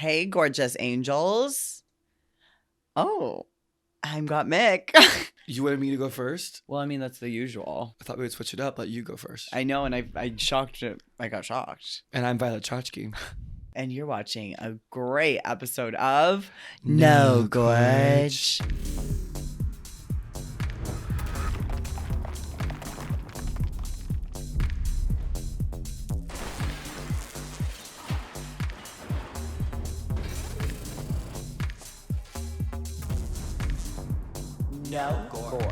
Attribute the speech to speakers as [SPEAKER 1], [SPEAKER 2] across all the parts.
[SPEAKER 1] Hey, gorgeous angels. Oh, I'm Gottmik.
[SPEAKER 2] You wanted me to go first?
[SPEAKER 1] Well, I mean, that's the usual.
[SPEAKER 2] I thought we would switch it up, let you go first.
[SPEAKER 1] I know, and I got shocked.
[SPEAKER 2] And I'm Violet Chachki.
[SPEAKER 1] And you're watching a great episode of
[SPEAKER 2] No
[SPEAKER 1] No Gorge. No Gorge.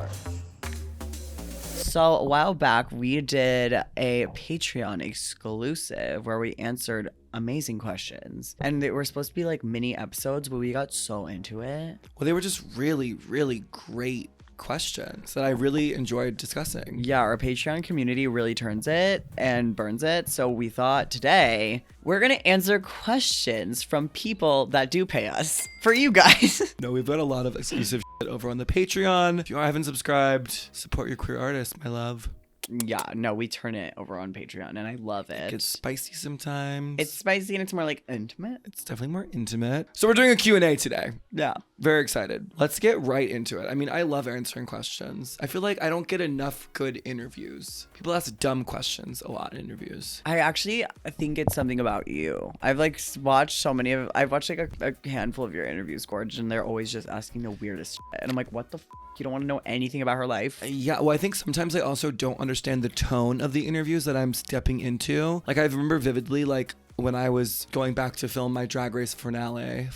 [SPEAKER 1] So a while back, we did a Patreon exclusive where we answered amazing questions. And they were supposed to be like mini episodes, but we got so into it.
[SPEAKER 2] Well, they were just really, really great questions that I really enjoyed discussing.
[SPEAKER 1] Yeah, our Patreon community really turns it and burns it. So we thought today we're going to answer questions from people that do pay us for you guys.
[SPEAKER 2] No, we've got a lot of exclusive shit over on the Patreon. If you haven't subscribed, support your queer artist, my love.
[SPEAKER 1] Yeah, no, we turn it over on Patreon and I love it.
[SPEAKER 2] It's spicy sometimes.
[SPEAKER 1] It's spicy and it's more like intimate.
[SPEAKER 2] It's definitely more intimate. So we're doing a Q&A today.
[SPEAKER 1] Yeah.
[SPEAKER 2] Very excited. Let's get right into it. I mean, I love answering questions. I feel like I don't get enough good interviews. People ask dumb questions a lot in interviews.
[SPEAKER 1] I think it's something about you. I've like watched I've watched like a handful of your interviews, Gorge, and they're always just asking the weirdest shit. And I'm like, what the f***? You don't want to know anything about her life?
[SPEAKER 2] Yeah, well, I think sometimes I also don't understand the tone of the interviews that I'm stepping into. Like, I remember vividly, like, when I was going back to film my Drag Race finale,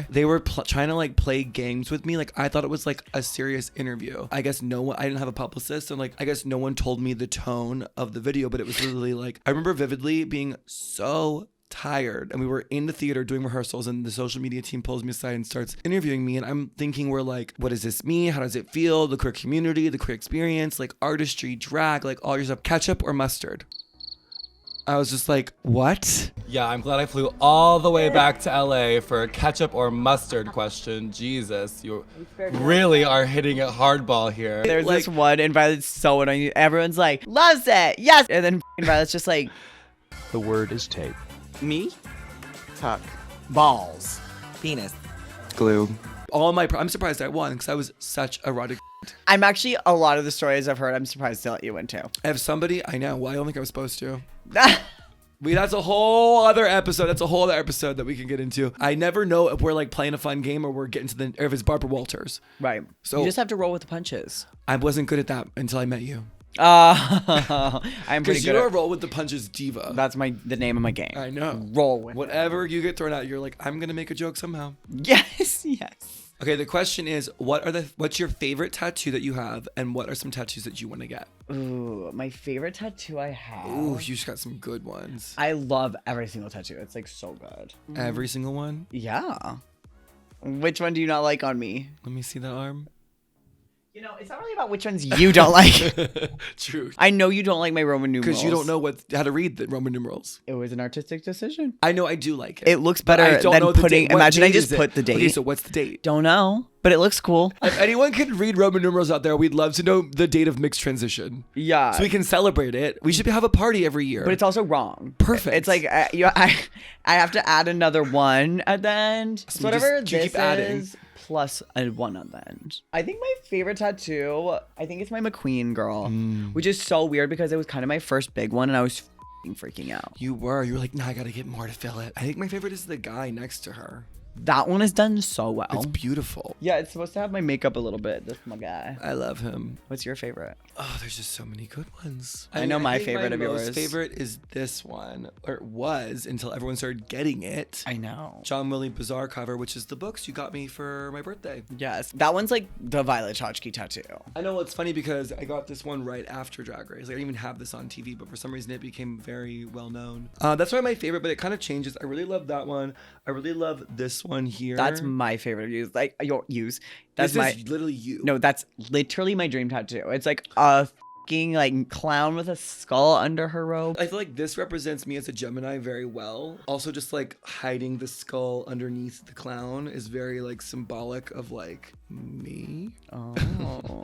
[SPEAKER 2] they were trying to like play games with me. Like, I thought it was like a serious interview. I didn't have a publicist, and like, I guess no one told me the tone of the video, but it was literally like, I remember vividly being so tired, and we were in the theater doing rehearsals, and the social media team pulls me aside and starts interviewing me, and I'm thinking, we're like, what does this mean? How does it feel? The queer community, the queer experience, like artistry, drag, like all your stuff. Ketchup or mustard? I was just like, what?
[SPEAKER 3] Yeah, I'm glad I flew all the way back to LA for a ketchup or mustard question. Jesus, you really are hitting it hardball here.
[SPEAKER 1] There's this one, and Violet's so annoying. Everyone's like, loves it, yes. And then Violet's just like,
[SPEAKER 4] The word is tape.
[SPEAKER 5] Me?
[SPEAKER 1] tuck.
[SPEAKER 5] Balls. Penis.
[SPEAKER 4] Glue.
[SPEAKER 2] I'm surprised I won because I was such a erotic.
[SPEAKER 1] I'm actually, a lot of the stories I've heard, I'm surprised to let you win too.
[SPEAKER 2] I have somebody, I know, well, I don't think I was supposed to. That's a whole other episode. That's a whole other episode that we can get into. I never know if we're like playing a fun game or we're getting to or if it's Barbara Walters.
[SPEAKER 1] Right.
[SPEAKER 2] So
[SPEAKER 1] you just have to roll with the punches.
[SPEAKER 2] I wasn't good at that until I met you.
[SPEAKER 1] I'm pretty
[SPEAKER 2] Because
[SPEAKER 1] good
[SPEAKER 2] you're a
[SPEAKER 1] at
[SPEAKER 2] roll with the punches diva.
[SPEAKER 1] That's the name of my game.
[SPEAKER 2] I know.
[SPEAKER 1] Roll with
[SPEAKER 2] Whatever you get thrown out, you're like, I'm gonna make a joke somehow.
[SPEAKER 1] Yes, yes.
[SPEAKER 2] Okay, the question is, what's your favorite tattoo that you have, and what are some tattoos that you want to get?
[SPEAKER 1] Ooh, my favorite tattoo I have.
[SPEAKER 2] Ooh, you just got some good ones.
[SPEAKER 1] I love every single tattoo. It's like so good.
[SPEAKER 2] Every single one?
[SPEAKER 1] Yeah. Which one do you not like on me?
[SPEAKER 2] Let me see that arm.
[SPEAKER 1] You know, it's not really about which ones you don't like.
[SPEAKER 2] True.
[SPEAKER 1] I know you don't like my Roman numerals.
[SPEAKER 2] Because you don't know how to read the Roman numerals.
[SPEAKER 1] It was an artistic decision.
[SPEAKER 2] I know, I do like it.
[SPEAKER 1] It looks
[SPEAKER 2] But
[SPEAKER 1] better
[SPEAKER 2] I don't
[SPEAKER 1] than
[SPEAKER 2] know the
[SPEAKER 1] putting.
[SPEAKER 2] date. What
[SPEAKER 1] Imagine I
[SPEAKER 2] date
[SPEAKER 1] just
[SPEAKER 2] is it?
[SPEAKER 1] put the date.
[SPEAKER 2] Okay, so what's the date?
[SPEAKER 1] Don't know, but it looks cool.
[SPEAKER 2] If anyone can read Roman numerals out there, we'd love to know the date of mixed transition.
[SPEAKER 1] Yeah.
[SPEAKER 2] So we can celebrate it. We should have a party every year.
[SPEAKER 1] But it's also wrong.
[SPEAKER 2] Perfect.
[SPEAKER 1] It's like I have to add another one at the end.
[SPEAKER 2] So
[SPEAKER 1] Whatever
[SPEAKER 2] you
[SPEAKER 1] this
[SPEAKER 2] keep adding.
[SPEAKER 1] is, plus a one on the end. I think my favorite tattoo, I think it's my McQueen girl, which is so weird because it was kind of my first big one, and I was freaking out.
[SPEAKER 2] You were like, nah, I gotta get more to fill it. I think my favorite is the guy next to her.
[SPEAKER 1] That one is done so well.
[SPEAKER 2] It's beautiful.
[SPEAKER 1] Yeah, it's supposed to have my makeup a little bit. That's my guy.
[SPEAKER 2] I love him.
[SPEAKER 1] What's your favorite?
[SPEAKER 2] Oh, there's just so many good ones.
[SPEAKER 1] I know my
[SPEAKER 2] think
[SPEAKER 1] favorite of
[SPEAKER 2] my
[SPEAKER 1] yours.
[SPEAKER 2] most favorite is this one, or it was until everyone started getting it.
[SPEAKER 1] I know.
[SPEAKER 2] John Willie Bazaar cover, which is the books you got me for my birthday.
[SPEAKER 1] Yes, that one's like the Violet Chachki tattoo.
[SPEAKER 2] I know, it's funny because I got this one right after Drag Race. Like, I didn't even have this on TV, but for some reason it became very well known. That's probably my favorite, but it kind of changes. I really love that one. I really love this one here.
[SPEAKER 1] That's my favorite use. Like your use. That's
[SPEAKER 2] this
[SPEAKER 1] my
[SPEAKER 2] is literally you.
[SPEAKER 1] No, that's literally my dream tattoo. It's like a fucking like clown with a skull under her robe.
[SPEAKER 2] I feel like this represents me as a Gemini very well. Also, just like hiding the skull underneath the clown is very like symbolic of like me.
[SPEAKER 1] Oh,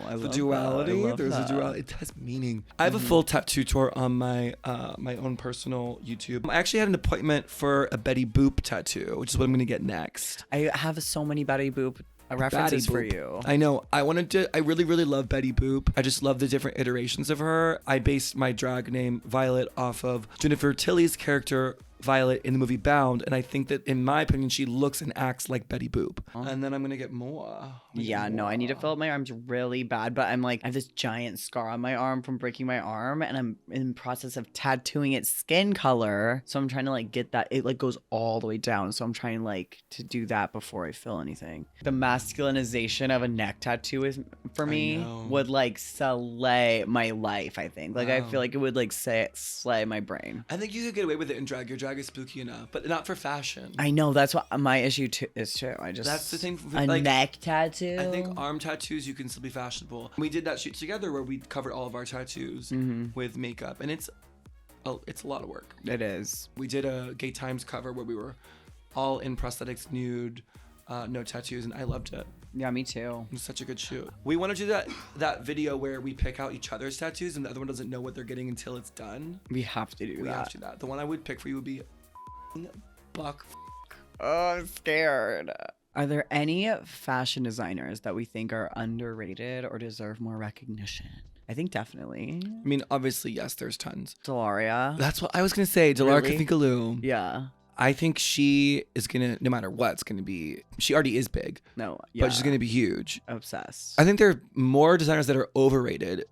[SPEAKER 1] I love
[SPEAKER 2] The duality.
[SPEAKER 1] That. I love
[SPEAKER 2] There's
[SPEAKER 1] that.
[SPEAKER 2] a duality. It has meaning. I have a full tattoo tour on my my own personal YouTube. I actually had an appointment for a Betty Boop tattoo, which is what I'm gonna get next.
[SPEAKER 1] I have so many Betty Boop references for
[SPEAKER 2] Boop.
[SPEAKER 1] you.
[SPEAKER 2] I know. I really, really love Betty Boop. I just love the different iterations of her. I based my drag name Violet off of Jennifer Tilly's character Violet in the movie Bound, and I think that in my opinion she looks and acts like Betty Boop. And then I'm gonna get more.
[SPEAKER 1] Yeah, no, I need to fill up my arms really bad, but I'm like, I have this giant scar on my arm from breaking my arm, and I'm in the process of tattooing its skin color. So I'm trying to like get that, it like goes all the way down. So I'm trying like to do that before I fill anything. The masculinization of a neck tattoo is for me would like slay my life, I think. Like I feel like it would like slay my brain.
[SPEAKER 2] I think you could get away with it in drag. Your drag is spooky enough, but not for fashion.
[SPEAKER 1] I know, that's what my issue is too.
[SPEAKER 2] That's the thing.
[SPEAKER 1] A
[SPEAKER 2] Like,
[SPEAKER 1] neck tattoo.
[SPEAKER 2] I think arm tattoos you can still be fashionable. We did that shoot together where we covered all of our tattoos with makeup, and it's a lot of work.
[SPEAKER 1] It is.
[SPEAKER 2] We did a Gay Times cover where we were all in prosthetics, nude, no tattoos, and I loved it.
[SPEAKER 1] Yeah, me too.
[SPEAKER 2] It was such a good shoot. We want to do that video where we pick out each other's tattoos and the other one doesn't know what they're getting until it's done.
[SPEAKER 1] We have to do
[SPEAKER 2] We
[SPEAKER 1] that.
[SPEAKER 2] have to do that. The one I would pick for you would be Buck.
[SPEAKER 1] Oh, I'm scared. Are there any fashion designers that we think are underrated or deserve more recognition? I think definitely.
[SPEAKER 2] I mean, obviously, yes, there's tons.
[SPEAKER 1] Delaria.
[SPEAKER 2] That's what I was gonna say. Delara
[SPEAKER 1] Really?
[SPEAKER 2] Kafinkalu.
[SPEAKER 1] Yeah.
[SPEAKER 2] I think she is gonna, no matter what, it's gonna be. She already is big,
[SPEAKER 1] No. Yeah.
[SPEAKER 2] but she's gonna be huge.
[SPEAKER 1] Obsessed.
[SPEAKER 2] I think there are more designers that are overrated.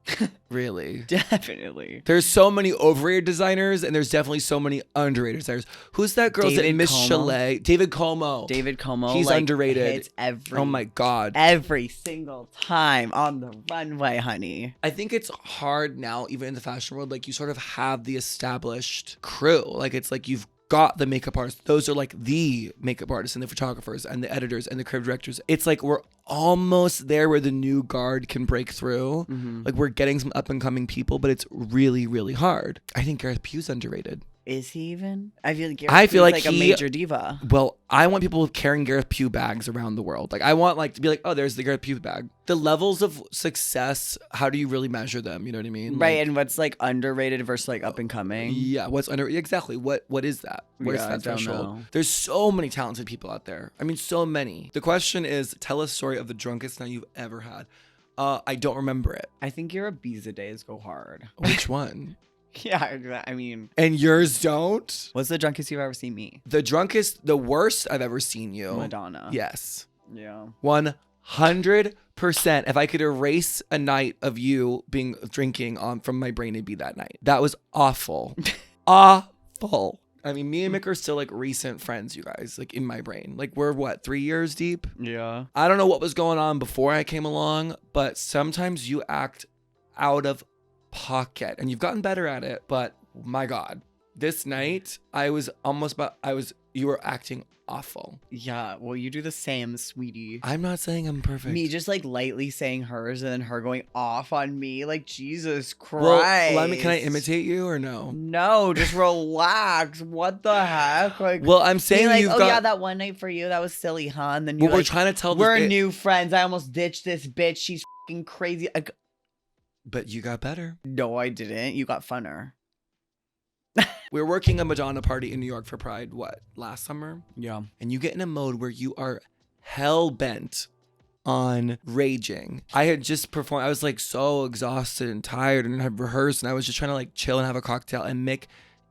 [SPEAKER 2] Really.
[SPEAKER 1] Definitely.
[SPEAKER 2] There's so many overrated designers, and there's definitely so many underrated designers. Who's that girl? Is it
[SPEAKER 1] David
[SPEAKER 2] Miss
[SPEAKER 1] Como.
[SPEAKER 2] Chalet? David Como.
[SPEAKER 1] David Como.
[SPEAKER 2] He's
[SPEAKER 1] like,
[SPEAKER 2] underrated.
[SPEAKER 1] hits every,
[SPEAKER 2] Oh my God.
[SPEAKER 1] every single time on the runway, honey.
[SPEAKER 2] I think it's hard now, even in the fashion world, like you sort of have the established crew. Like it's like you've got the makeup artists. Those are like the makeup artists and the photographers and the editors and the creative directors. It's like we're almost there where the new guard can break through. Like we're getting some up and coming people, but it's really, really hard. I think Gareth Pugh's underrated.
[SPEAKER 1] Is he even? I feel like
[SPEAKER 2] I feel like
[SPEAKER 1] a
[SPEAKER 2] he-
[SPEAKER 1] major diva.
[SPEAKER 2] Well, I want people carrying Gareth Pugh bags around the world. Like I want like to be like, oh, there's the Gareth Pugh bag. The levels of success, how do you really measure them? You know what I mean?
[SPEAKER 1] Right,
[SPEAKER 2] Like,
[SPEAKER 1] and what's like underrated versus like up and coming.
[SPEAKER 2] yeah, what's under exactly what is that? What is
[SPEAKER 1] Yeah, I
[SPEAKER 2] that
[SPEAKER 1] don't
[SPEAKER 2] threshold?
[SPEAKER 1] know.
[SPEAKER 2] There's so many talented people out there. I mean, so many. The question is, tell a story of the drunkest night you've ever had. I don't remember it.
[SPEAKER 1] I think your Ibiza days go hard.
[SPEAKER 2] Which one?
[SPEAKER 1] Yeah, I mean,
[SPEAKER 2] And yours don't?
[SPEAKER 1] what's the drunkest you've ever seen me?
[SPEAKER 2] The drunkest, the worst I've ever seen you.
[SPEAKER 1] Madonna.
[SPEAKER 2] Yes.
[SPEAKER 1] Yeah.
[SPEAKER 2] 100%. If I could erase a night of you being drinking from my brain, it'd be that night. That was awful. Awful. I mean, me and Mick are still like recent friends, you guys, like in my brain. Like we're what, 3 years deep?
[SPEAKER 1] Yeah.
[SPEAKER 2] I don't know what was going on before I came along, but sometimes you act out of pocket and you've gotten better at it. But my God, this night you were acting awful.
[SPEAKER 1] Yeah. Well, you do the same, sweetie.
[SPEAKER 2] I'm not saying I'm perfect.
[SPEAKER 1] Me just like lightly saying hers and then her going off on me. Like, Jesus Christ.
[SPEAKER 2] Well, can I imitate you or no?
[SPEAKER 1] No, just relax. What the heck? Like,
[SPEAKER 2] Well, I'm saying
[SPEAKER 1] being like,
[SPEAKER 2] you've
[SPEAKER 1] oh
[SPEAKER 2] got.
[SPEAKER 1] yeah, that one night for you, that was silly, huh? And then you
[SPEAKER 2] Well, we're
[SPEAKER 1] like,
[SPEAKER 2] trying to tell.
[SPEAKER 1] we're
[SPEAKER 2] this,
[SPEAKER 1] new friends. I almost ditched this bitch. She's fucking crazy. Like,
[SPEAKER 2] but you got better.
[SPEAKER 1] no, I didn't. You got funner.
[SPEAKER 2] We were working a Madonna party in New York for Pride. What, last summer?
[SPEAKER 1] Yeah.
[SPEAKER 2] And you get in a mode where you are hell bent on raging. I had just performed. I was like so exhausted and tired and had rehearsed, and I was just trying to like chill and have a cocktail. And Mick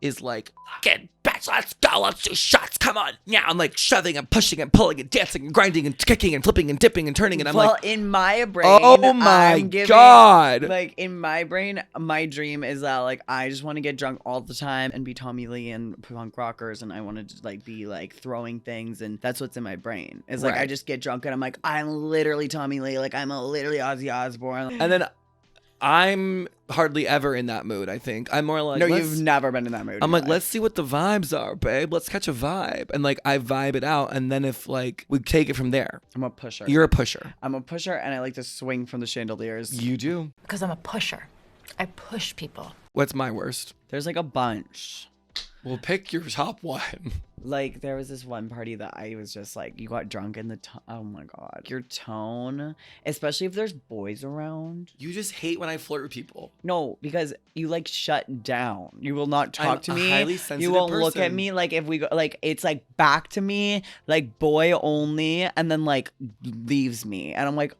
[SPEAKER 2] is like, "Get bitch, let's go, let's do shots, come on." Yeah, I'm like shoving and pushing and pulling and dancing and grinding and kicking and flipping and dipping and turning, and I'm
[SPEAKER 1] well,
[SPEAKER 2] like,
[SPEAKER 1] in my brain,
[SPEAKER 2] oh my
[SPEAKER 1] I'm giving,
[SPEAKER 2] God.
[SPEAKER 1] like in my brain, my dream is that like I just want to get drunk all the time and be Tommy Lee and punk rockers, and I want to like be like throwing things, and that's what's in my brain. It's like I
[SPEAKER 2] Right.
[SPEAKER 1] just get drunk and I'm like, I'm literally Tommy Lee, like I'm literally Ozzy Osbourne.
[SPEAKER 2] And then I'm hardly ever in that mood. I think I'm more like,
[SPEAKER 1] no,
[SPEAKER 2] let's-
[SPEAKER 1] you've never been in that mood.
[SPEAKER 2] I'm
[SPEAKER 1] in
[SPEAKER 2] like,
[SPEAKER 1] your
[SPEAKER 2] let's see what the vibes are, babe. Let's catch a vibe. And like, I vibe it out. And then if like, we take it from there.
[SPEAKER 1] life. I'm a pusher.
[SPEAKER 2] You're a pusher.
[SPEAKER 1] I'm a pusher, and I like to swing from the chandeliers.
[SPEAKER 2] You do.
[SPEAKER 6] Because I'm a pusher. I push people.
[SPEAKER 2] What's my worst?
[SPEAKER 1] There's like a bunch.
[SPEAKER 2] Well, pick your top one.
[SPEAKER 1] Like, there was this one party that I was just like, you got drunk in the oh my God. Your tone, especially if there's boys around.
[SPEAKER 2] You just hate when I flirt with people.
[SPEAKER 1] No, because you like shut down. You will not talk
[SPEAKER 2] I'm
[SPEAKER 1] to
[SPEAKER 2] a
[SPEAKER 1] me.
[SPEAKER 2] highly sensitive
[SPEAKER 1] You won't look at
[SPEAKER 2] person.
[SPEAKER 1] me. Like, if we go, like, it's like back to me, like boy only, and then like leaves me. And I'm like,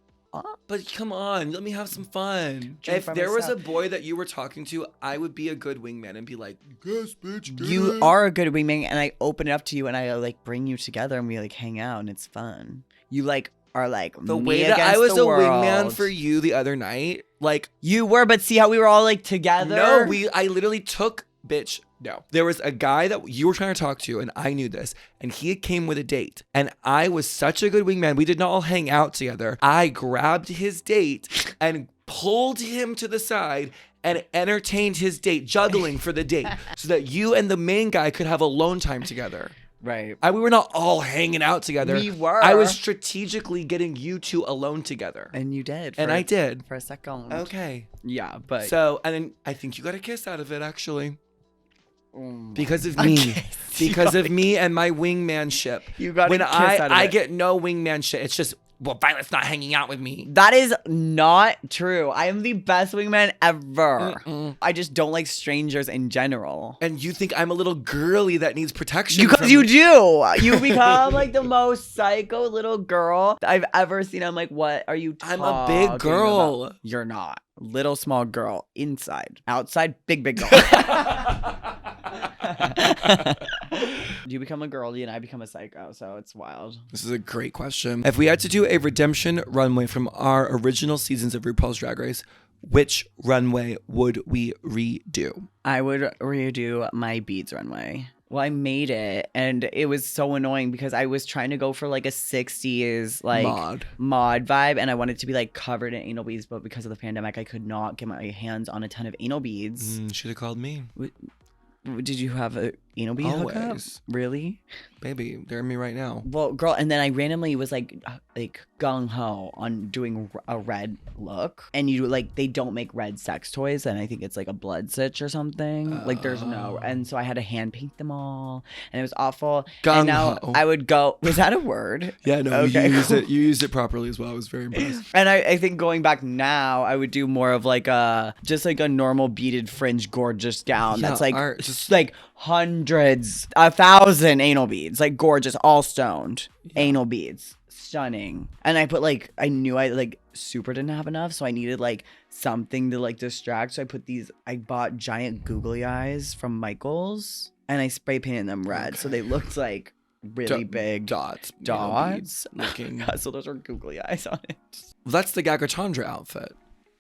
[SPEAKER 2] But come on, let me have some fun.
[SPEAKER 1] Drink
[SPEAKER 2] If
[SPEAKER 1] by
[SPEAKER 2] there was a
[SPEAKER 1] myself.
[SPEAKER 2] boy that you were talking to, I would be a good wingman and be like, yes, bitch, get
[SPEAKER 1] you
[SPEAKER 2] it."
[SPEAKER 1] are a good wingman, and I open it up to you, and I like bring you together, and we like hang out, and it's fun. You like are like
[SPEAKER 2] The
[SPEAKER 1] me
[SPEAKER 2] way that I
[SPEAKER 1] against
[SPEAKER 2] was
[SPEAKER 1] the
[SPEAKER 2] a wingman
[SPEAKER 1] world.
[SPEAKER 2] for you the other night, like,
[SPEAKER 1] You were, but see how we were all like together.
[SPEAKER 2] no, I literally took, bitch, no. There was a guy that you were trying to talk to, and I knew this, and he came with a date, and I was such a good wingman. We did not all hang out together. I grabbed his date and pulled him to the side and entertained his date, juggling for the date, so that you and the main guy could have alone time together.
[SPEAKER 1] Right.
[SPEAKER 2] We were not all hanging out together.
[SPEAKER 1] We were.
[SPEAKER 2] I was strategically getting you two alone together.
[SPEAKER 1] And you did.
[SPEAKER 2] And I did.
[SPEAKER 1] For a second.
[SPEAKER 2] Okay.
[SPEAKER 1] Yeah, but.
[SPEAKER 2] So, and then I think you got a kiss out of it, actually.
[SPEAKER 1] Mm.
[SPEAKER 2] Because of
[SPEAKER 1] A
[SPEAKER 2] me.
[SPEAKER 1] kiss. You
[SPEAKER 2] Because
[SPEAKER 1] got
[SPEAKER 2] of me and my wingmanship.
[SPEAKER 1] You got a
[SPEAKER 2] when
[SPEAKER 1] kiss out of
[SPEAKER 2] I
[SPEAKER 1] it.
[SPEAKER 2] get no wingman shit. It's just, well, Violet's not hanging out with me.
[SPEAKER 1] That is not true. I am the best wingman ever.
[SPEAKER 2] Mm-mm.
[SPEAKER 1] I just don't like strangers in general.
[SPEAKER 2] And you think I'm a little girly that needs protection.
[SPEAKER 1] Because
[SPEAKER 2] from
[SPEAKER 1] you
[SPEAKER 2] me.
[SPEAKER 1] do. You become like the most psycho little girl I've ever seen. I'm like, what are you talking
[SPEAKER 2] I'm a big girl.
[SPEAKER 1] about? You're not. Little small girl. Inside. Outside, big girl. You become a girlie and I become a psycho, so it's wild.
[SPEAKER 2] This is a great question. If we had to do a redemption runway from our original seasons of RuPaul's Drag Race, which runway would we redo?
[SPEAKER 1] I would redo my beads runway. Well, I made it, and it was so annoying because I was trying to go for like a 60s like mod vibe, and I wanted to be like covered in anal beads, but because of the pandemic, I could not get my hands on a ton of anal beads.
[SPEAKER 2] Should have called me.
[SPEAKER 1] Did you have a anal bead hookup?
[SPEAKER 2] Always.
[SPEAKER 1] Really?
[SPEAKER 2] Baby, they're in me right now.
[SPEAKER 1] Well, girl, and then I randomly was like gung ho on doing a red look, and you like they don't make red sex toys, and I think it's like a blood stitch or something. Like there's no, and so I had to hand paint them all, and it was awful. And now
[SPEAKER 2] Gung-ho.
[SPEAKER 1] I would go. Was that a word?
[SPEAKER 2] Yeah, no,
[SPEAKER 1] Okay,
[SPEAKER 2] you used
[SPEAKER 1] cool.
[SPEAKER 2] it. You used it properly as well. I was very impressed.
[SPEAKER 1] And I think going back now, I would do more of like just like a normal beaded fringe gorgeous gown
[SPEAKER 2] Yeah,
[SPEAKER 1] that's like
[SPEAKER 2] just
[SPEAKER 1] like hundreds, 1,000 anal beads, like gorgeous, all stoned anal beads, stunning. And I put like I knew I like super didn't have enough, so I needed like something to like distract. So I bought giant googly eyes from Michaels, and I spray painted them red, so they looked like really big
[SPEAKER 2] dots.
[SPEAKER 1] dots.
[SPEAKER 2] Looking.
[SPEAKER 1] God, so those are googly eyes on it.
[SPEAKER 2] Well, that's the Gaga Chandra outfit.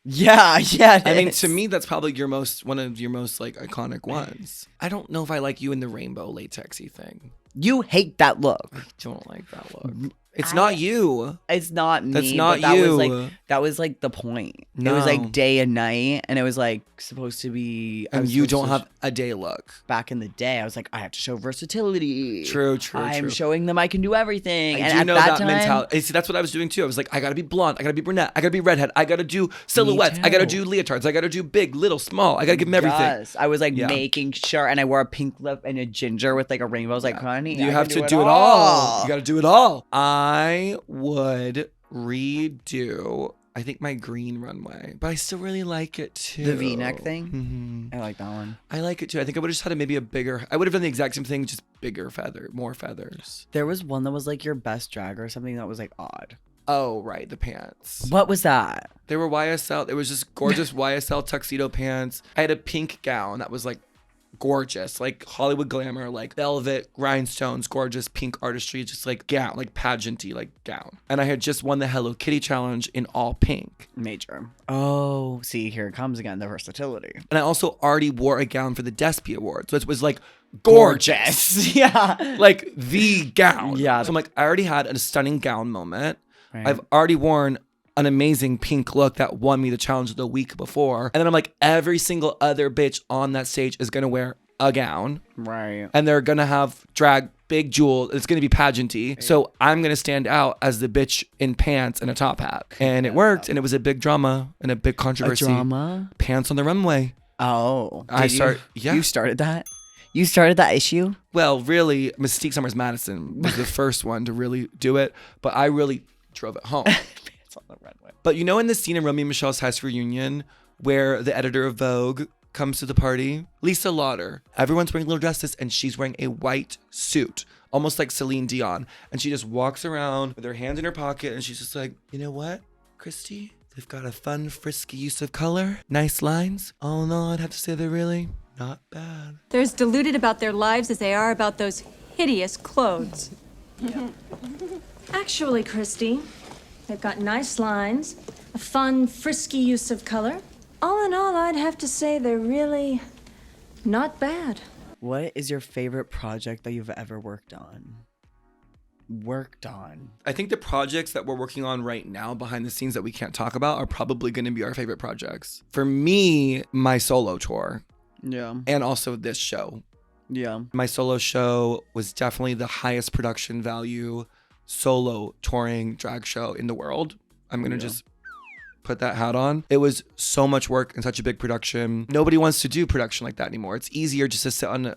[SPEAKER 1] Yeah, it
[SPEAKER 2] I mean,
[SPEAKER 1] is.
[SPEAKER 2] to me, that's probably one of your most like iconic ones. I don't know if I like you in the rainbow latexy thing.
[SPEAKER 1] You hate that look.
[SPEAKER 2] I don't like that look. It's not you.
[SPEAKER 1] It's not me.
[SPEAKER 2] That's not
[SPEAKER 1] but
[SPEAKER 2] you.
[SPEAKER 1] That was like the point. It
[SPEAKER 2] No.
[SPEAKER 1] was like day and night, and it was like supposed to be. I
[SPEAKER 2] And
[SPEAKER 1] was
[SPEAKER 2] you
[SPEAKER 1] supposed
[SPEAKER 2] don't
[SPEAKER 1] to
[SPEAKER 2] have a day look.
[SPEAKER 1] Back in the day, I was like, I have to show versatility.
[SPEAKER 2] True.
[SPEAKER 1] I'm showing them I can do everything.
[SPEAKER 2] I
[SPEAKER 1] and
[SPEAKER 2] do
[SPEAKER 1] at
[SPEAKER 2] know
[SPEAKER 1] that
[SPEAKER 2] that
[SPEAKER 1] time,
[SPEAKER 2] mentality. See, that's what I was doing too. I was like, I gotta be blonde, I gotta be brunette, I gotta be redhead, I gotta do silhouettes, I gotta
[SPEAKER 1] too.
[SPEAKER 2] do leotards, I gotta do big, little, small. I gotta give them everything.
[SPEAKER 1] Yes, I was like
[SPEAKER 2] Yeah.
[SPEAKER 1] making sure, and I wore a pink lip and a ginger with like a rainbow. I was like, honey,
[SPEAKER 2] You
[SPEAKER 1] I
[SPEAKER 2] have
[SPEAKER 1] can
[SPEAKER 2] to do it all. You gotta do it all. I would redo, I think, my green runway, but I still really like it too.
[SPEAKER 1] The V-neck thing?
[SPEAKER 2] Mhm.
[SPEAKER 1] I like that one.
[SPEAKER 2] I like it too. I think I would have just had maybe a bigger. I would have done the exact same thing, just bigger more feathers.
[SPEAKER 1] There was one that was like your best drag or something that was like odd.
[SPEAKER 2] Oh right, the pants.
[SPEAKER 1] What was that?
[SPEAKER 2] They were YSL. It was just gorgeous YSL tuxedo pants. I had a pink gown that was like gorgeous, like Hollywood glamour, like velvet rhinestones, gorgeous pink artistry, just like gown, like pageanty, like gown. And I had just won the Hello Kitty challenge in all pink.
[SPEAKER 1] Major. Oh, see, here it comes again, the versatility.
[SPEAKER 2] And I also already wore a gown for the Despy Awards, which was like gorgeous.
[SPEAKER 1] Yeah.
[SPEAKER 2] Like the gown.
[SPEAKER 1] Yeah.
[SPEAKER 2] So I'm like, I already had a stunning gown moment.
[SPEAKER 1] Right.
[SPEAKER 2] I've already worn an amazing pink look that won me the challenge the week before. And then I'm like, every single other bitch on that stage is gonna wear a gown.
[SPEAKER 1] Right.
[SPEAKER 2] And they're gonna have drag big jewel. It's going to be pageanty. So I'm going to stand out as the bitch in pants and a top hat. And it worked. And it was a big drama and a big controversy.
[SPEAKER 1] A drama?
[SPEAKER 2] Pants on the runway.
[SPEAKER 1] Oh.
[SPEAKER 2] Yeah.
[SPEAKER 1] You started that? You started that issue?
[SPEAKER 2] Well, really, Mystique Summers Madison was the first one to really do it. But I really drove it home.
[SPEAKER 1] Pants on the runway.
[SPEAKER 2] But you know in the scene in Romeo and Michelle's High School Reunion where the editor of Vogue comes to the party? Lisa Lauder. Everyone's wearing little dresses and she's wearing a white suit, almost like Celine Dion. And she just walks around with her hands in her pocket and she's just like, you know what, Christy? They've got a fun, frisky use of color. Nice lines. All in all, I'd have to say they're really not bad.
[SPEAKER 6] They're as deluded about their lives as they are about those hideous clothes. Yeah. Actually, Christy, they've got nice lines, a fun, frisky use of color. All in all, I'd have to say they're really not bad.
[SPEAKER 1] What is your favorite project that you've ever worked on?
[SPEAKER 2] I think the projects that we're working on right now behind the scenes that we can't talk about are probably going to be our favorite projects. For me, my solo tour.
[SPEAKER 1] Yeah.
[SPEAKER 2] And also this show.
[SPEAKER 1] Yeah.
[SPEAKER 2] My solo show was definitely the highest production value solo touring drag show in the world. I'm going to just put that hat on. It was so much work and such a big production. Nobody wants to do production like that anymore. It's easier just to sit on,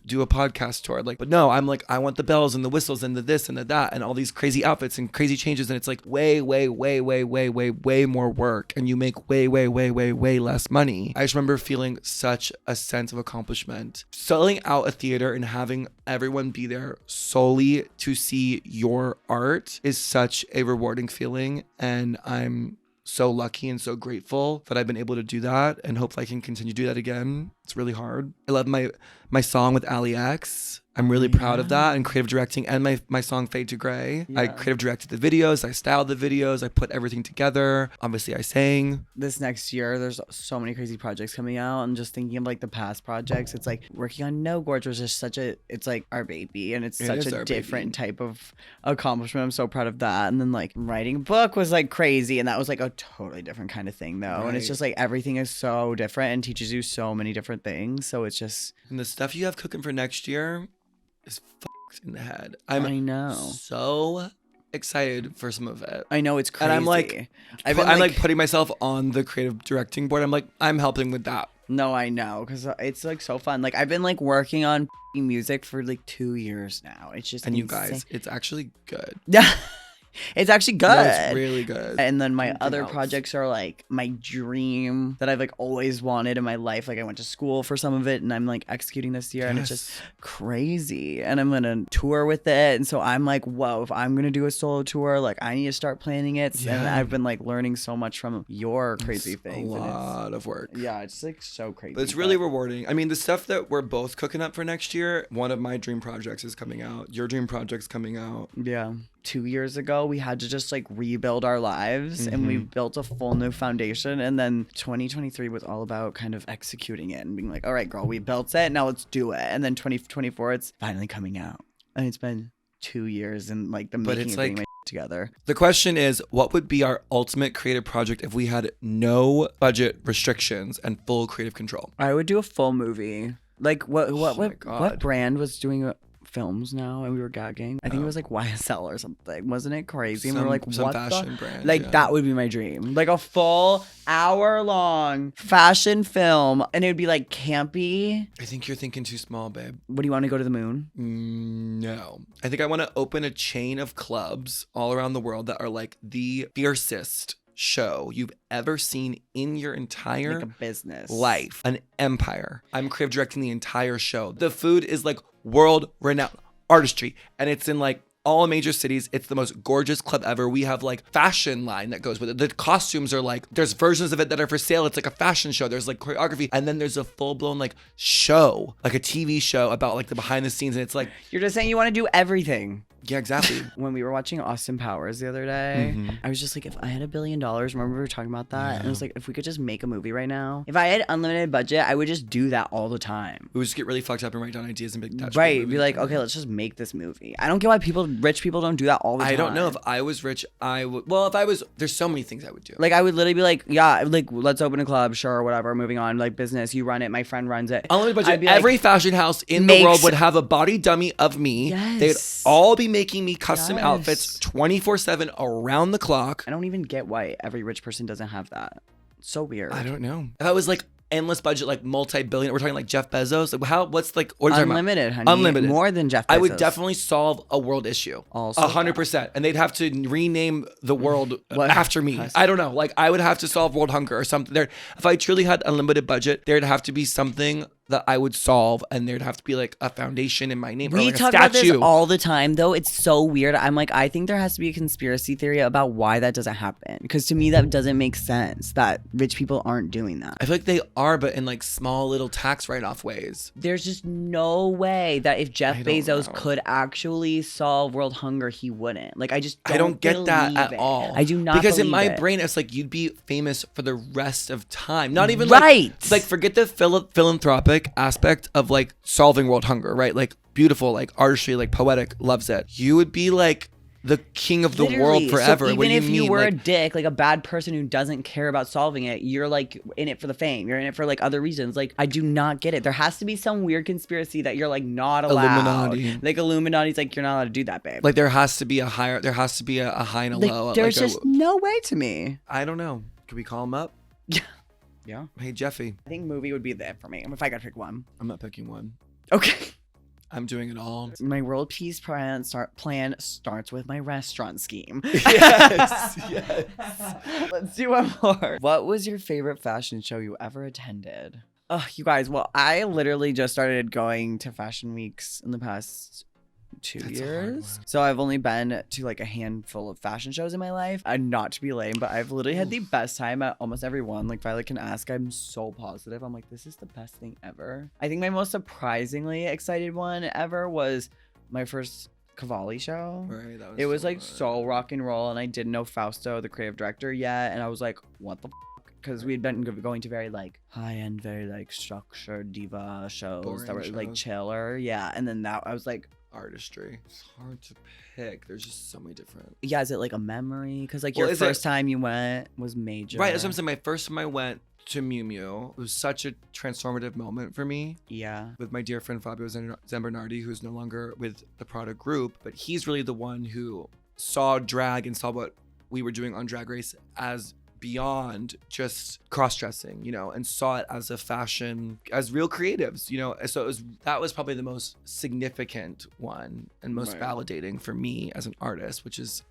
[SPEAKER 2] do a podcast tour. But no, I'm like, I want the bells and the whistles and the this and the that and all these crazy outfits and crazy changes. And it's like way more work. And you make way less money. I just remember feeling such a sense of accomplishment. Selling out a theater and having everyone be there solely to see your art is such a rewarding feeling. And I'm so lucky and so grateful that I've been able to do that, and hopefully I can continue to do that again. It's really hard. I love my song with Ali X. I'm really proud of that, and creative directing, and my song Fade to Gray. Yeah. I creative directed the videos, I styled the videos, I put everything together. Obviously I sang.
[SPEAKER 1] This next year, there's so many crazy projects coming out, and just thinking of like the past projects, it's like working on No Gorge was just it's like our baby, and it's such a different type of accomplishment. I'm so proud of that. And then like writing a book was like crazy, and that was like a totally different kind of thing though. Right. And it's just like everything is so different and teaches you so many different things. So it's just,
[SPEAKER 2] and the stuff you have cooking for next year is fucked in the head.
[SPEAKER 1] I know.
[SPEAKER 2] So excited for some of it.
[SPEAKER 1] I know, it's crazy.
[SPEAKER 2] And I'm like putting myself on the creative directing board. I'm like, I'm helping with that.
[SPEAKER 1] No, I know, because it's like so fun. Like I've been like working on music for like 2 years now. It's just
[SPEAKER 2] and
[SPEAKER 1] insane.
[SPEAKER 2] You guys, it's actually good.
[SPEAKER 1] Yeah. It's actually good.
[SPEAKER 2] Yeah, it's really good.
[SPEAKER 1] And then my other projects are like my dream that I've like always wanted in my life. Like I went to school for some of it and I'm like executing this year and it's just crazy. And I'm gonna tour with it. And so I'm like, whoa, if I'm gonna do a solo tour, like I need to start planning it. Yeah. And I've been like learning so much from your crazy things.
[SPEAKER 2] A lot of work.
[SPEAKER 1] Yeah, it's like so crazy.
[SPEAKER 2] But it's really rewarding. I mean, the stuff that we're both cooking up for next year, one of my dream projects is coming out. Your dream project's coming out.
[SPEAKER 1] Yeah. 2 years ago, we had to just like rebuild our lives and we built a full new foundation. And then 2023 was all about kind of executing it and being like, all right, girl, we built it. Now let's do it. And then 2024, it's finally coming out. And it's been 2 years and like the making of getting my together.
[SPEAKER 2] The question is, what would be our ultimate creative project if we had no budget restrictions and full creative control?
[SPEAKER 1] I would do a full movie. Like what brand was doing films now and we were gagging? I think it was like YSL or something. Wasn't it crazy? And we were like, what
[SPEAKER 2] fashion brand,
[SPEAKER 1] like that would be my dream. Like a full hour-long fashion film, and it would be like campy.
[SPEAKER 2] I think you're thinking too small, babe.
[SPEAKER 1] What, do you want to go to the moon?
[SPEAKER 2] No. I think I want to open a chain of clubs all around the world that are like the fiercest show you've ever seen in your entire
[SPEAKER 1] like a business
[SPEAKER 2] life, an empire. I'm creative directing the entire show. The food is like world renowned artistry, and it's in like all major cities. It's the most gorgeous club ever. We have like fashion line that goes with it. The costumes are like, there's versions of it that are for sale. It's like a fashion show. There's like choreography, and then there's a full-blown like show, like a TV show about like the behind the scenes. And it's like,
[SPEAKER 1] you're just saying you want to do everything.
[SPEAKER 2] Yeah, exactly.
[SPEAKER 1] When we were watching Austin Powers the other day, I was just like, if I had $1 billion, remember we were talking about that? And it was like, if we could just make a movie right now, if I had unlimited budget, I would just do that all the time.
[SPEAKER 2] We would just get really fucked up and write down ideas and make that
[SPEAKER 1] Right. Be like, okay, let's just make this movie. I don't get why rich people don't do that all the time.
[SPEAKER 2] I don't know. If I was rich, I would. Well, if I was, there's so many things I would do.
[SPEAKER 1] Like, I would literally be like, yeah, like, let's open a club, sure, whatever, moving on, like, business, you run it, my friend runs it.
[SPEAKER 2] Unlimited budget.
[SPEAKER 1] I'd be like,
[SPEAKER 2] Every fashion house in the world would have a body dummy of me.
[SPEAKER 1] Yes.
[SPEAKER 2] They'd all be making me custom
[SPEAKER 1] Yes.
[SPEAKER 2] outfits 24/7 around the clock.
[SPEAKER 1] I don't even get why every rich person doesn't have that. So weird.
[SPEAKER 2] I don't know. If I was like endless budget, like multi-billion, we're talking like Jeff Bezos. Like what's like, what are you talking about?
[SPEAKER 1] Unlimited, honey.
[SPEAKER 2] Unlimited.
[SPEAKER 1] More than Jeff Bezos.
[SPEAKER 2] I would definitely solve a world issue.
[SPEAKER 1] Also
[SPEAKER 2] 100%. And they'd have to rename the world
[SPEAKER 1] What?
[SPEAKER 2] after me. I don't know. Like I would have to solve world hunger or something. There, if I truly had unlimited budget, there'd have to be something that I would solve, and there'd have to be like a foundation in my name or
[SPEAKER 1] We
[SPEAKER 2] like a
[SPEAKER 1] talk about this
[SPEAKER 2] statue.
[SPEAKER 1] all the time, though. It's so weird. I'm like, I think there has to be a conspiracy theory about why that doesn't happen. Because to me, that doesn't make sense that rich people aren't doing that.
[SPEAKER 2] I feel like they are, but in like small little tax write-off ways.
[SPEAKER 1] There's just no way that if Jeff
[SPEAKER 2] I don't
[SPEAKER 1] Bezos
[SPEAKER 2] know.
[SPEAKER 1] could actually solve world hunger, he wouldn't. Like, I
[SPEAKER 2] don't get that
[SPEAKER 1] believe
[SPEAKER 2] at
[SPEAKER 1] it.
[SPEAKER 2] all.
[SPEAKER 1] I do not
[SPEAKER 2] because in
[SPEAKER 1] believe
[SPEAKER 2] my
[SPEAKER 1] it.
[SPEAKER 2] brain, it's like you'd be famous for the rest of time. Not even
[SPEAKER 1] Right.
[SPEAKER 2] like forget the philanthropic aspect of like solving world hunger, right? Like beautiful, like artistry, like poetic, loves it. You would be like the king of the world
[SPEAKER 1] Literally.
[SPEAKER 2] forever.
[SPEAKER 1] So
[SPEAKER 2] What
[SPEAKER 1] even
[SPEAKER 2] do you
[SPEAKER 1] if you
[SPEAKER 2] mean?
[SPEAKER 1] were a
[SPEAKER 2] Like,
[SPEAKER 1] dick, like a bad person who doesn't care about solving it, you're like in it for the fame. You're in it for like other reasons. Like, I do not get it. There has to be some weird conspiracy that you're like not allowed.
[SPEAKER 2] Illuminati.
[SPEAKER 1] Like Illuminati's like, you're not allowed to do that, babe.
[SPEAKER 2] like there has to be a higher, there has to be a high and a
[SPEAKER 1] Like,
[SPEAKER 2] low.
[SPEAKER 1] there's
[SPEAKER 2] like
[SPEAKER 1] just no way to me.
[SPEAKER 2] I don't know. Can we call him up?
[SPEAKER 1] Yeah.
[SPEAKER 2] Hey Jeffy,
[SPEAKER 1] I think movie would be there for me if I got to pick one.
[SPEAKER 2] I'm not picking one.
[SPEAKER 1] Okay.
[SPEAKER 2] I'm doing it all.
[SPEAKER 1] My world peace plan starts with my restaurant scheme.
[SPEAKER 2] Yes, yes.
[SPEAKER 1] Let's do one more. What was your favorite fashion show you ever attended? Oh, you guys. Well, I literally just started going to fashion weeks in the past 2
[SPEAKER 2] That's a hard
[SPEAKER 1] years.
[SPEAKER 2] one.
[SPEAKER 1] So I've only been to like a handful of fashion shows in my life. And not to be lame, but I've literally had the best time at almost every one. Like, if I like can ask, I'm so positive. I'm like, this is the best thing ever. I think my most surprisingly excited one ever was my first Cavalli show.
[SPEAKER 2] Right, that was
[SPEAKER 1] It was
[SPEAKER 2] so
[SPEAKER 1] like
[SPEAKER 2] fun.
[SPEAKER 1] so rock and roll, and I didn't know Fausto, the creative director, yet, and I was like, what the because we'd been going to very like high-end, very like structured diva shows that were
[SPEAKER 2] Boring
[SPEAKER 1] like
[SPEAKER 2] shows.
[SPEAKER 1] chiller. Yeah, and then that I was like,
[SPEAKER 2] artistry. It's hard to pick. There's just so many different.
[SPEAKER 1] yeah, is it like a memory? Because like
[SPEAKER 2] Well,
[SPEAKER 1] your
[SPEAKER 2] is it-
[SPEAKER 1] first time you went was major.
[SPEAKER 2] Right, that's what I'm saying. My first time I went to Miu Miu, it was such a transformative moment for me.
[SPEAKER 1] Yeah.
[SPEAKER 2] With my dear friend Fabio Zambernardi, who's no longer with the Prada group, but he's really the one who saw drag and saw what we were doing on Drag Race as beyond just cross-dressing, you know, and saw it as a fashion, as real creatives, you know. So that was probably the most significant one and most
[SPEAKER 1] Right.
[SPEAKER 2] validating for me as an artist, which is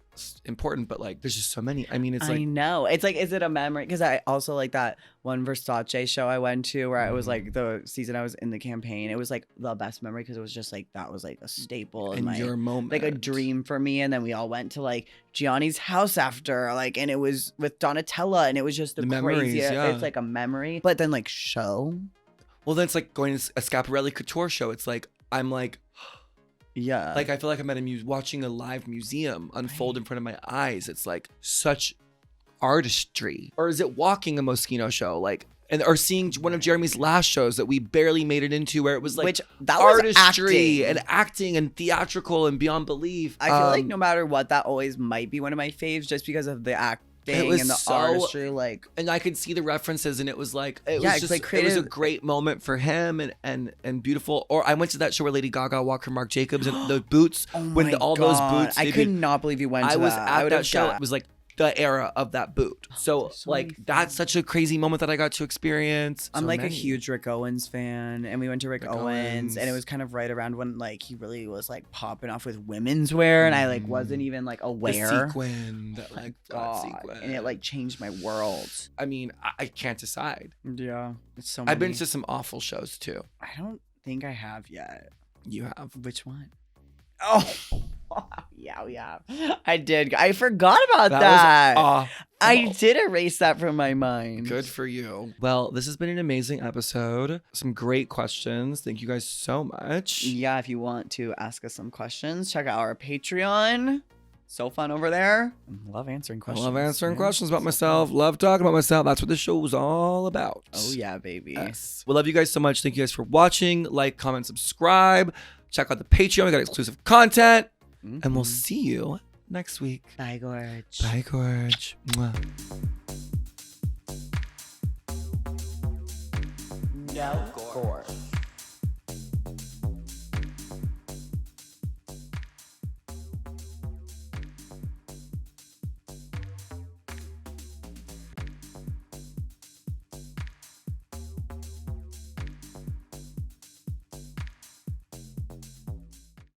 [SPEAKER 2] important, but like there's just so many. I mean, it's
[SPEAKER 1] I
[SPEAKER 2] like
[SPEAKER 1] know. It's like, is it a memory? Because I also like that one Versace show I went to where it was like the season I was in the campaign. It was like the best memory because it was just like that was like a staple in
[SPEAKER 2] in
[SPEAKER 1] my
[SPEAKER 2] your moment,
[SPEAKER 1] like a dream for me. And then we all went to like Gianni's house after, like, and it was with Donatella, and it was just the
[SPEAKER 2] memories,
[SPEAKER 1] craziest.
[SPEAKER 2] yeah.
[SPEAKER 1] It's like a memory, but then like show.
[SPEAKER 2] Well, then it's like going to a Schiaparelli couture show. It's like I'm like
[SPEAKER 1] Yeah.
[SPEAKER 2] I feel like I'm at watching a live museum unfold in front of my eyes. It's like such artistry. Or is it walking a Moschino show? Like, or seeing one of Jeremy's last shows that we barely made it into, where it was like
[SPEAKER 1] Which that was
[SPEAKER 2] artistry
[SPEAKER 1] acting.
[SPEAKER 2] and acting and theatrical and beyond belief.
[SPEAKER 1] I feel like no matter what, that always might be one of my faves just because of the acting
[SPEAKER 2] was
[SPEAKER 1] and the
[SPEAKER 2] so-
[SPEAKER 1] artistry. Like,
[SPEAKER 2] and I could see the references, and it was like it
[SPEAKER 1] Yeah,
[SPEAKER 2] was
[SPEAKER 1] it's
[SPEAKER 2] just
[SPEAKER 1] like
[SPEAKER 2] it was a
[SPEAKER 1] creative-
[SPEAKER 2] great moment for him and beautiful. Or I went to that show where Lady Gaga walked her Marc Jacobs and the boots when all those boots.
[SPEAKER 1] I
[SPEAKER 2] debuted.
[SPEAKER 1] could not believe you went to
[SPEAKER 2] I was
[SPEAKER 1] that. I
[SPEAKER 2] at
[SPEAKER 1] would
[SPEAKER 2] that
[SPEAKER 1] have
[SPEAKER 2] show.
[SPEAKER 1] died.
[SPEAKER 2] It was like the era of that boot. So
[SPEAKER 1] so
[SPEAKER 2] like
[SPEAKER 1] many
[SPEAKER 2] that's such a crazy moment that I got to experience.
[SPEAKER 1] I'm
[SPEAKER 2] So
[SPEAKER 1] like
[SPEAKER 2] many.
[SPEAKER 1] a huge Rick Owens fan, and we went to Rick
[SPEAKER 2] Rick
[SPEAKER 1] Owens, and it
[SPEAKER 2] Owens.
[SPEAKER 1] was kind of right around when like he really was like popping off with women's wear, and I like wasn't even like
[SPEAKER 2] the
[SPEAKER 1] aware.
[SPEAKER 2] sequin, that like that
[SPEAKER 1] God,
[SPEAKER 2] sequin.
[SPEAKER 1] and it like changed my world.
[SPEAKER 2] I mean, I can't decide.
[SPEAKER 1] Yeah, it's so.
[SPEAKER 2] I've been
[SPEAKER 1] many.
[SPEAKER 2] to some awful shows too.
[SPEAKER 1] I don't think I have yet.
[SPEAKER 2] You have.
[SPEAKER 1] Which one? Oh, yeah. I did. I forgot about
[SPEAKER 2] That
[SPEAKER 1] that.
[SPEAKER 2] was
[SPEAKER 1] I did erase that from my mind.
[SPEAKER 2] Good for you. Well, this has been an amazing episode. Some great questions. Thank you guys so much.
[SPEAKER 1] Yeah, if you want to ask us some questions, check out our Patreon. So fun over there. Love answering
[SPEAKER 2] I
[SPEAKER 1] questions.
[SPEAKER 2] love answering questions about myself. Love talking about myself. That's what this show was all about.
[SPEAKER 1] Oh, yeah, baby.
[SPEAKER 2] Yes. We love you guys so much. Thank you guys for watching. Like, comment, subscribe. Check out the Patreon. We got exclusive content. And we'll see you next week.
[SPEAKER 1] Bye, Gorge.
[SPEAKER 2] Bye, Gorge. Mwah.
[SPEAKER 1] No Gorge.